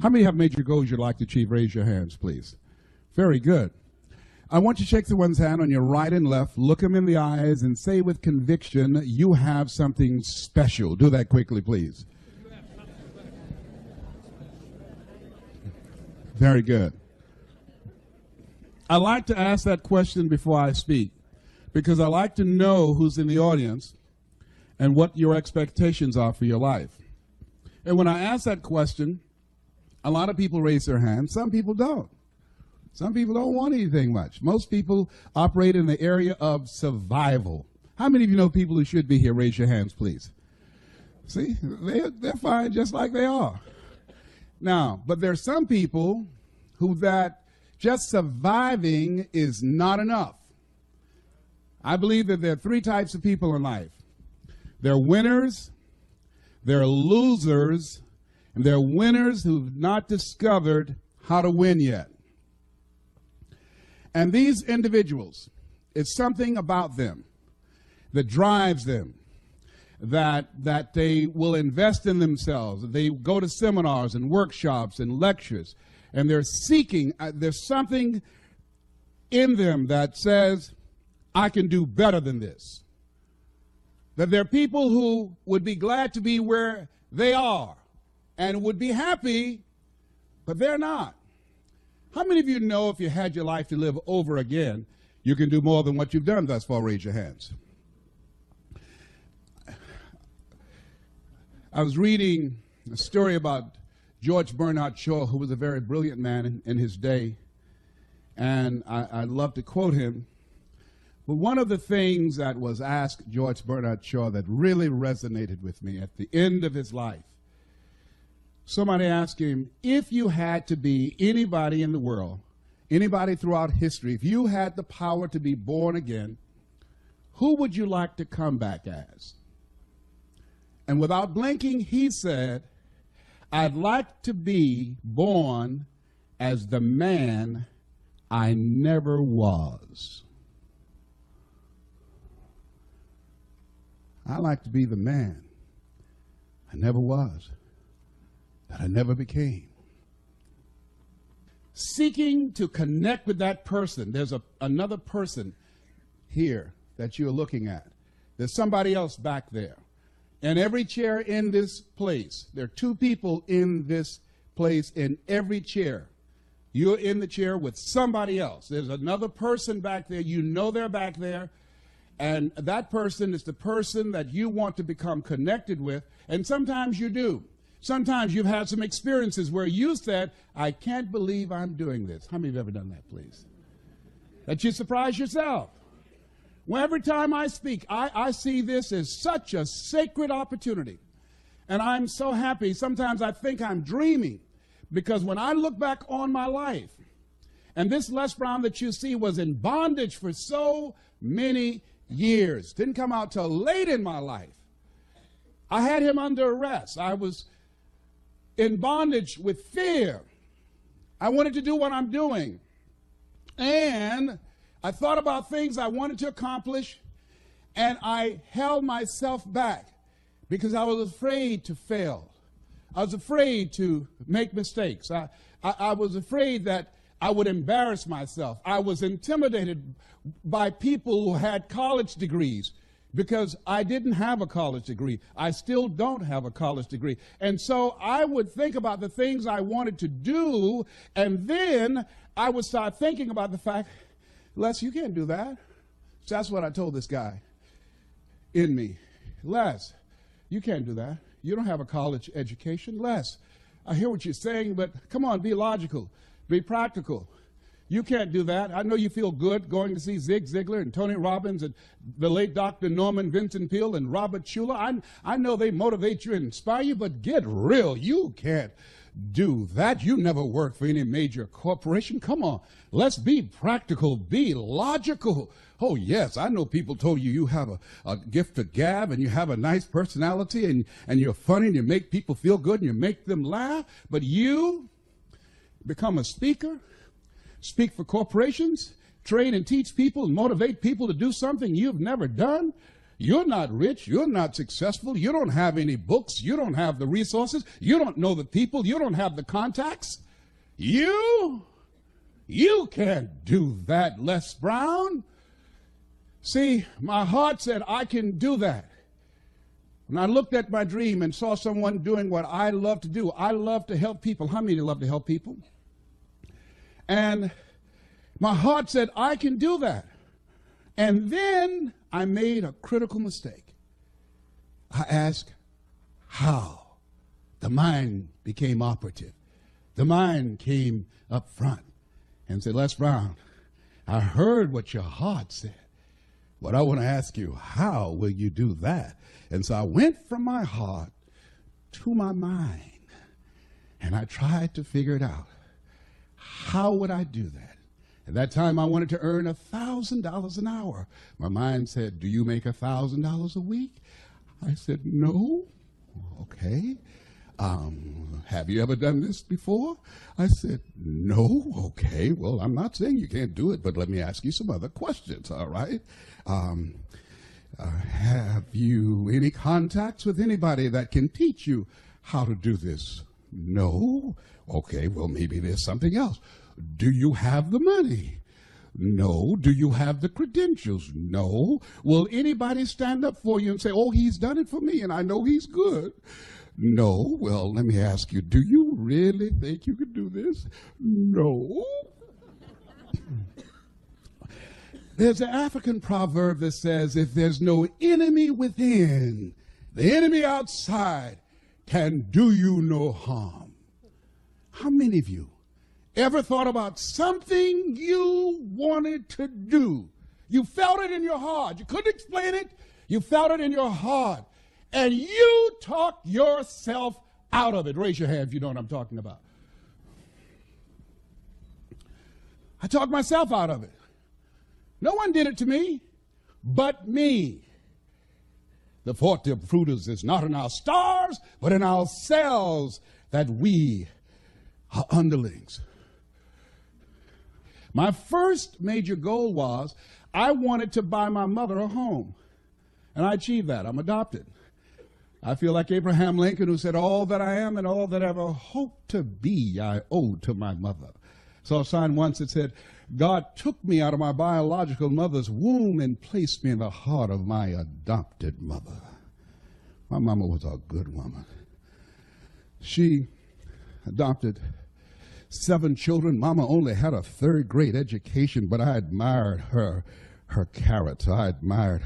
How many have major goals you'd like to achieve? Raise your hands, please. Very good. I want you to shake someone's hand on your right and left, look them in the eyes, and say with conviction, you have something special. Do that quickly, please. Very good. I like to ask that question before I speak, because I like to know who's in the audience and what your expectations are for your life. And when I ask that question, a lot of people raise their hands. Some people don't. Some people don't want anything much. Most people operate in the area of survival. How many of you know people who should be here? Raise your hands, please. See, they're fine just like they are. Now, but there's some people who that just surviving is not enough. I believe that there are three types of people in life. They're winners, they're losers, and they're winners who've not discovered how to win yet. And these individuals, it's something about them that drives them, that they will invest in themselves. They go to seminars and workshops and lectures, and they're seeking, there's something in them that says, I can do better than this. That there are people who would be glad to be where they are and would be happy, but they're not. How many of you know if you had your life to live over again, you can do more than what you've done thus far? Raise your hands. I was reading a story about George Bernard Shaw, who was a very brilliant man in his day, and I love to quote him. But one of the things that was asked George Bernard Shaw that really resonated with me at the end of his life, somebody asked him, if you had to be anybody in the world, anybody throughout history, if you had the power to be born again, who would you like to come back as? And without blinking, he said, I'd like to be born as the man I never was. I like to be the man I never was, that I never became. Seeking to connect with that person. There's another person here that you're looking at. There's somebody else back there. And every chair in this place, there are two people in this place in every chair. You're in the chair with somebody else. There's another person back there. You know they're back there. And that person is the person that you want to become connected with. And sometimes you do. Sometimes you've had some experiences where you said, I can't believe I'm doing this. How many have ever done that, please? That you surprise yourself. Well, every time I speak, I see this as such a sacred opportunity. And I'm so happy. Sometimes I think I'm dreaming. Because when I look back on my life, and this Les Brown that you see was in bondage for so many years. Didn't come out till late in my life. I had him under arrest. I was in bondage with fear. I wanted to do what I'm doing. And I thought about things I wanted to accomplish, and I held myself back because I was afraid to fail. I was afraid to make mistakes. I was afraid that I would embarrass myself. I was intimidated by people who had college degrees because I didn't have a college degree. I still don't have a college degree. And so I would think about the things I wanted to do, and then I would start thinking about the fact, Les, you can't do that. So that's what I told this guy in me. Les, you can't do that. You don't have a college education. Les, I hear what you're saying, but come on, be logical. Be practical. You can't do that. I know you feel good going to see Zig Ziglar and Tony Robbins and the late Dr. Norman Vincent Peale and Robert Schuller. I know they motivate you and inspire you, but get real. You can't do that. You never worked for any major corporation. Come on. Let's be practical. Be logical. Oh, yes, I know people told you you have a gift of gab and you have a nice personality and you're funny and you make people feel good and you make them laugh, but you become a speaker, speak for corporations, train and teach people and motivate people to do something you've never done. You're not rich. You're not successful. You don't have any books. You don't have the resources. You don't know the people. You don't have the contacts. You can't do that, Les Brown. See, my heart said, I can do that. When I looked at my dream and saw someone doing what I love to do, I love to help people. How many love to help people? And my heart said, I can do that. And then I made a critical mistake. I asked, how? The mind became operative. The mind came up front and said, Les Brown, I heard what your heart said, but I want to ask you, how will you do that? And so I went from my heart to my mind, and I tried to figure it out. How would I do that? At that time, I wanted to earn $1,000 an hour. My mind said, do you make $1,000 a week? I said, no. Okay. Have you ever done this before? I said, no. Okay. Well, I'm not saying you can't do it, but let me ask you some other questions, all right? Have you any contacts with anybody that can teach you how to do this? No. Okay, well, maybe there's something else. Do you have the money? No. Do you have the credentials? No. Will anybody stand up for you and say, oh, he's done it for me and I know he's good? No. Well, let me ask you, do you really think you could do this? No. There's an African proverb that says, if there's no enemy within, the enemy outside can do you no harm. How many of you ever thought about something you wanted to do? You felt it in your heart. You couldn't explain it. You felt it in your heart. And you talked yourself out of it. Raise your hand if you know what I'm talking about. I talked myself out of it. No one did it to me but me. The forte of fruiters is not in our stars, but in ourselves, that we are underlings. My first major goal was I wanted to buy my mother a home. And I achieved that. I'm adopted. I feel like Abraham Lincoln, who said, all that I am and all that I ever hope to be, I owe to my mother. Saw a sign once that said, God took me out of my biological mother's womb and placed me in the heart of my adopted mother. My mama was a good woman. She adopted 7 children. Mama only had a 3rd grade education, but I admired her character. I admired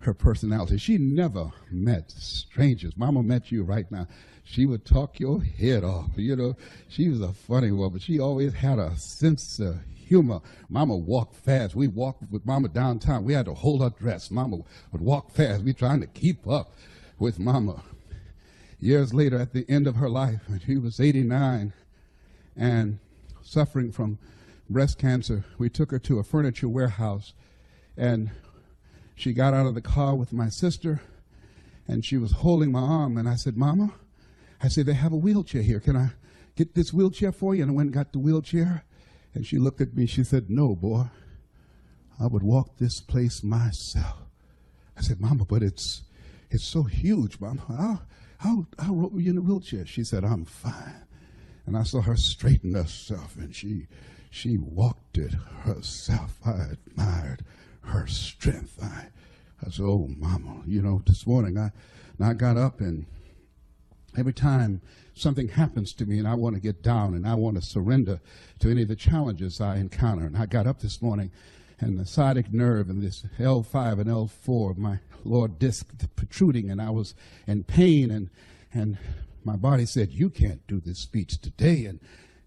her personality. She never met strangers. Mama met you right now. She would talk your head off. You know, she was a funny woman. She always had a sense of humor. Mama walked fast. We walked with Mama downtown. We had to hold her dress. Mama would walk fast. We trying to keep up with Mama. Years later, at the end of her life, when she was 89 and suffering from breast cancer, we took her to a furniture warehouse, and she got out of the car with my sister, and she was holding my arm, and I said, Mama, I said, they have a wheelchair here. Can I get this wheelchair for you? And I went and got the wheelchair. And she looked at me. She said, no, boy, I would walk this place myself. I said, Mama, but it's so huge, Mama. How were you in a wheelchair? She said, I'm fine. And I saw her straighten herself, and she walked it herself. I admired her strength. I said, oh, Mama, you know, this morning I got up, and every time something happens to me and I want to get down and I want to surrender to any of the challenges I encounter. And I got up this morning, and the sciatic nerve and this L5 and L4, my lower disc protruding, and I was in pain, and my body said, you can't do this speech today.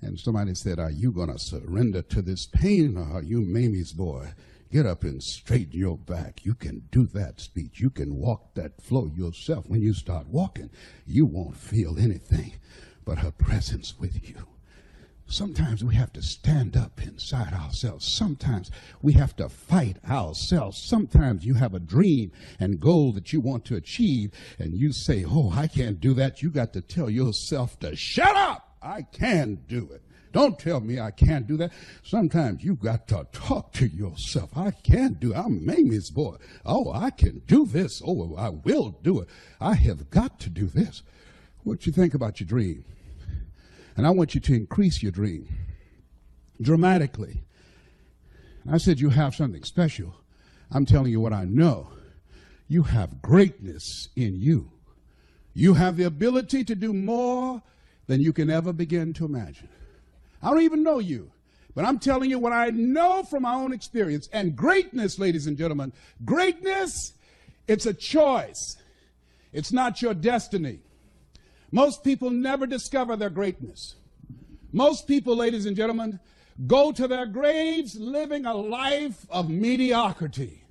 And somebody said, are you going to surrender to this pain, or are you Mamie's boy? Get up and straighten your back. You can do that speech. You can walk that flow yourself. When you start walking, you won't feel anything but her presence with you. Sometimes we have to stand up inside ourselves. Sometimes we have to fight ourselves. Sometimes you have a dream and goal that you want to achieve, and you say, oh, I can't do that. You got to tell yourself to shut up. I can do it. Don't tell me I can't do that. Sometimes you got to talk to yourself. I can do it. I'm Mamie's boy. Oh, I can do this. Oh, I will do it. I have got to do this. What you think about your dream? And I want you to increase your dream dramatically. I said you have something special. I'm telling you what I know. You have greatness in you. You have the ability to do more than you can ever begin to imagine. I don't even know you, but I'm telling you what I know from my own experience. And greatness, ladies and gentlemen, greatness, it's a choice. It's not your destiny. Most people never discover their greatness. Most people, ladies and gentlemen, go to their graves living a life of mediocrity.